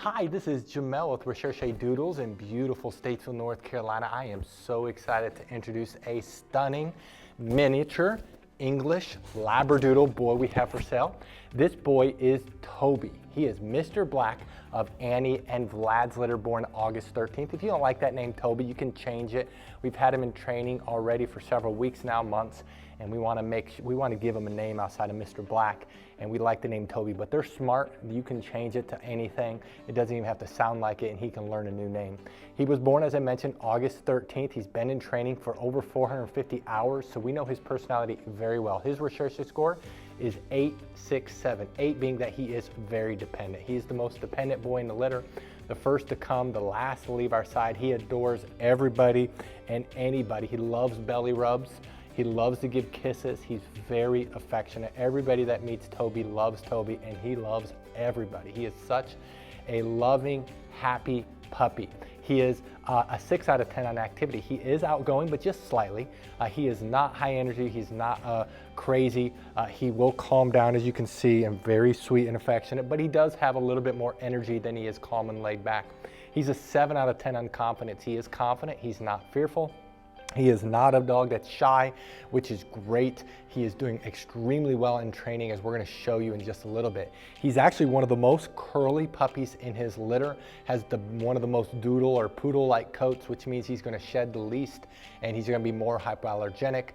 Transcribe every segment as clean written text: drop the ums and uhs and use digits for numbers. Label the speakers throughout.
Speaker 1: Hi, this is Jamel with Labradoodles in beautiful Statesville, North Carolina. I am so excited to introduce a stunning miniature English Labradoodle boy we have for sale. This boy is Toby. He is Mr. Black of Annie and Vlad's litter, born August 13th. If you don't like that name, Toby, you can change it. We've had him in training already for several weeks now, months, and we want to give him a name outside of Mr. Black, and we like the name Toby, but they're smart. You can change it to anything. It doesn't even have to sound like it, and he can learn a new name. He was born, as I mentioned, August 13th. He's been in training for over 450 hours, so we know his personality very well. His research score is 867, 8 being that he is very dependent. He's the most dependent boy in the litter, the first to come, the last to leave our side. He adores everybody and anybody. He loves belly rubs. He loves to give kisses. He's very affectionate. Everybody that meets Toby loves Toby, and he loves everybody. He is such a loving, happy puppy. He is a 6 out of 10 on activity. He is outgoing, but just slightly. He is not high energy. He's not crazy. He will calm down, as you can see, and very sweet and affectionate, but he does have a little bit more energy than he is calm and laid back. He's a 7 out of 10 on confidence. He is confident. He's not fearful. He is not a dog that's shy, which is great. He is doing extremely well in training, as we're going to show you in just a little bit. He's actually one of the most curly puppies in his litter, has one of the most doodle or poodle-like coats, which means he's going to shed the least, and he's going to be more hypoallergenic.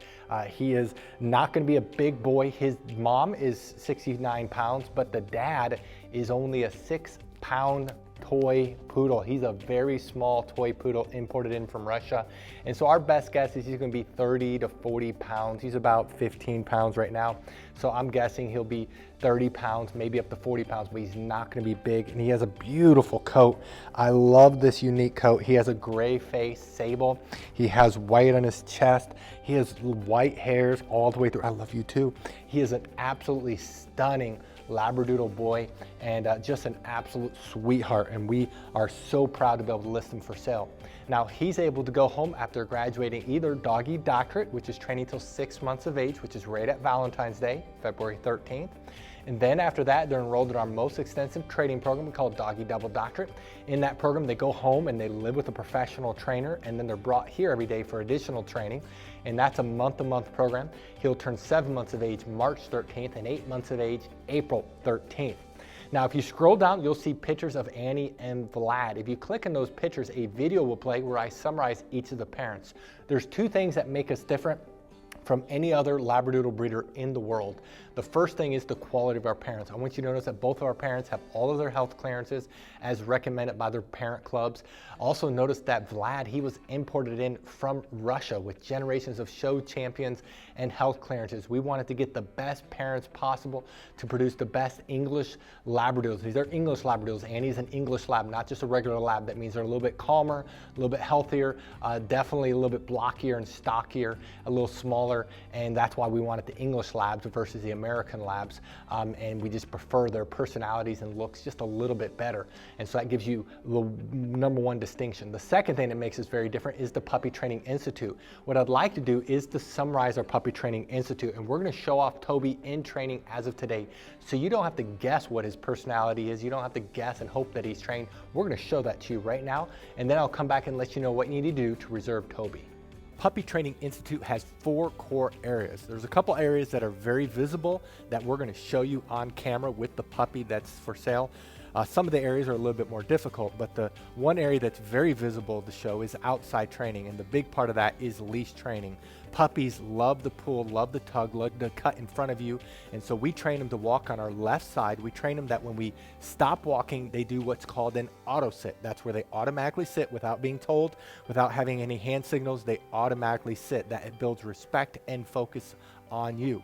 Speaker 1: He is not going to be a big boy. His mom is 69 pounds, but the dad is only a 6-pound toy poodle. He's a very small toy poodle imported in from Russia. And so our best guess is he's going to be 30 to 40 pounds. He's about 15 pounds right now. So I'm guessing he'll be 30 pounds, maybe up to 40 pounds, but he's not going to be big. And he has a beautiful coat. I love this unique coat. He has a gray face, sable. He has white on his chest. He has white hairs all the way through. I love you too. He is an absolutely stunning Labradoodle boy, and just an absolute sweetheart, and we are so proud to be able to list him for sale. Now, he's able to go home after graduating either doggy doctorate, which is training till 6 months of age, which is right at Valentine's Day, February 13th. And then after that, they're enrolled in our most extensive training program called Doggy Double Doctorate. In that program, they go home and they live with a professional trainer, and then they're brought here every day for additional training. And that's a month-to-month program. He'll turn 7 months of age March 13th and 8 months of age April 13th. Now, if you scroll down, you'll see pictures of Annie and Vlad. If you click on those pictures, a video will play where I summarize each of the parents. There's 2 things that make us different from any other Labradoodle breeder in the world. The first thing is the quality of our parents. I want you to notice that both of our parents have all of their health clearances as recommended by their parent clubs. Also notice that Vlad, he was imported in from Russia with generations of show champions and health clearances. We wanted to get the best parents possible to produce the best English Labradoodles. These are English Labradoodles. Annie's an English Lab, not just a regular Lab. That means they're a little bit calmer, a little bit healthier, definitely a little bit blockier and stockier, a little smaller, and that's why we wanted the English Labs versus the American Labs, and we just prefer their personalities and looks just a little bit better. And so that gives you the #1 distinction. The second thing that makes us very different is the Puppy Training Institute. What I'd like to do is to summarize our Puppy Training Institute, and we're going to show off Toby in training as of today. So you don't have to guess what his personality is. You don't have to guess and hope that he's trained. We're going to show that to you right now, and then I'll come back and let you know what you need to do to reserve Toby. Puppy Training Institute has 4 core areas. There's a couple areas that are very visible that we're going to show you on camera with the puppy that's for sale. Some of the areas are a little bit more difficult, but the one area that's very visible to show is outside training, and the big part of that is leash training. Puppies love the pull, love the tug, love the cut in front of you, and so we train them to walk on our left side. We train them that when we stop walking, they do what's called an auto sit. That's where they automatically sit without being told, without having any hand signals. They automatically sit. That it builds respect and focus on you.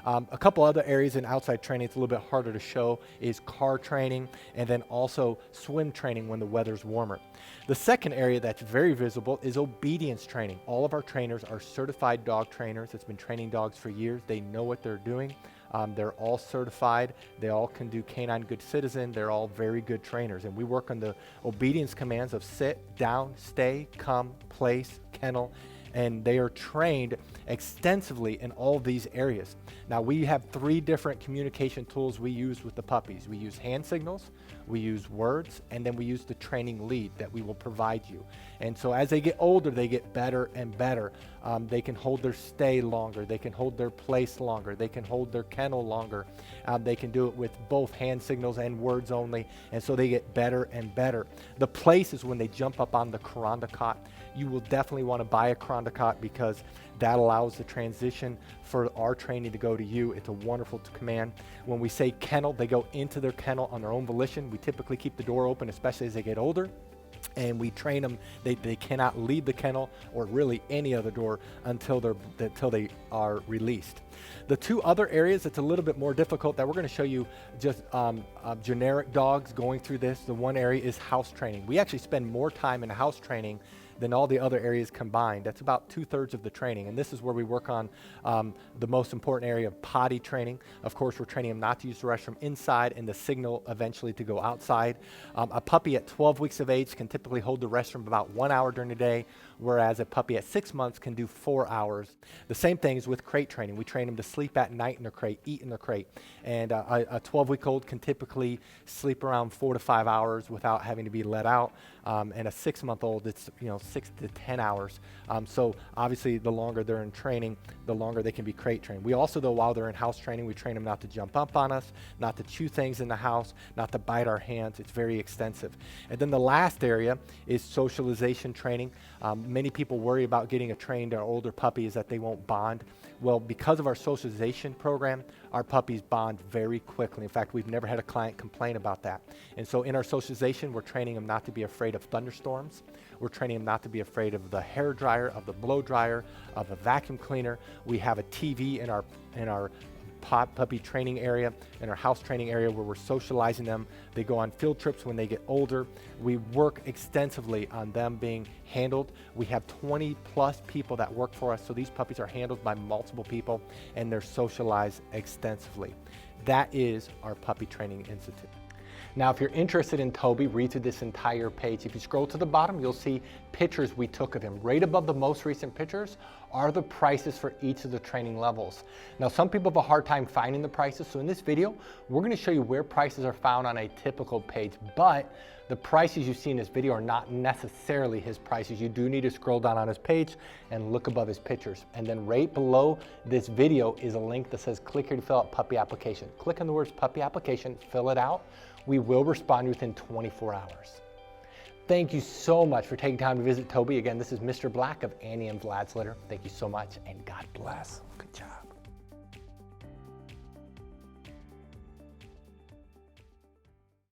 Speaker 1: A couple other areas in outside training it's a little bit harder to show is car training, and then also swim training when the weather's warmer. The second area that's very visible is obedience training. All of our trainers are certified dog trainers that's been training dogs for years. They know what they're doing. They're all certified. They all can do Canine Good Citizen. They're all very good trainers, and we work on the obedience commands of sit, down, stay, come, place, kennel, and they are trained extensively in all of these areas. Now, we have 3 different communication tools we use with the puppies. We use hand signals, we use words, and then we use the training lead that we will provide you. And so as they get older, they get better and better. They can hold their stay longer, they can hold their place longer, they can hold their kennel longer. They can do it with both hand signals and words only, and so they get better and better. The place is when they jump up on the Kuranda cot. You will definitely want to buy a Kuranda cot because that allows the transition for our training to go to you. It's a wonderful command. When we say kennel, they go into their kennel on their own volition. We typically keep the door open, especially as they get older. And we train them, they cannot leave the kennel or really any other door until they are released. The 2 other areas that's a little bit more difficult that we're going to show you just generic dogs going through this. The one area is house training. We actually spend more time in house training than all the other areas combined. That's about 2/3 of the training, and this is where we work on the most important area of potty training. Of course, we're training them not to use the restroom inside and the signal eventually to go outside. A puppy at 12 weeks of age can typically hold the restroom about 1 hour during the day, whereas a puppy at 6 months can do 4 hours. The same thing is with crate training. We train them to sleep at night in their crate, eat in their crate, and a 12-week-old can typically sleep around 4 to 5 hours without having to be let out, and a 6-month-old, it's 6 to 10 hours. So obviously the longer they're in training, the longer they can be crate trained. We also, though, while they're in house training, we train them not to jump up on us, not to chew things in the house, not to bite our hands. It's very extensive. And then the last area is socialization training. Many people worry about getting a trained or older puppy is that they won't bond. Well, because of our socialization program, our puppies bond very quickly. In fact, we've never had a client complain about that. And so in our socialization, we're training them not to be afraid of thunderstorms. We're training them not to be afraid of the hair dryer, of the blow dryer, of a vacuum cleaner. We have a TV in our puppy training area, in our house training area where we're socializing them. They go on field trips when they get older. We work extensively on them being handled. We have 20 plus people that work for us, so these puppies are handled by multiple people and they're socialized extensively. That is our Puppy Training Institute. Now, if you're interested in Toby, read through this entire page. If you scroll to the bottom, you'll see pictures we took of him. Right above the most recent pictures are the prices for each of the training levels. Now, some people have a hard time finding the prices, so in this video, we're going to show you where prices are found on a typical page, but the prices you see in this video are not necessarily his prices. You do need to scroll down on his page and look above his pictures. And then right below this video is a link that says click here to fill out puppy application. Click on the words puppy application, fill it out. We will respond within 24 hours. Thank you so much for taking time to visit Toby. Again, this is Mr. Black of Annie and Vlad's Litter. Thank you so much, and God bless. Good job.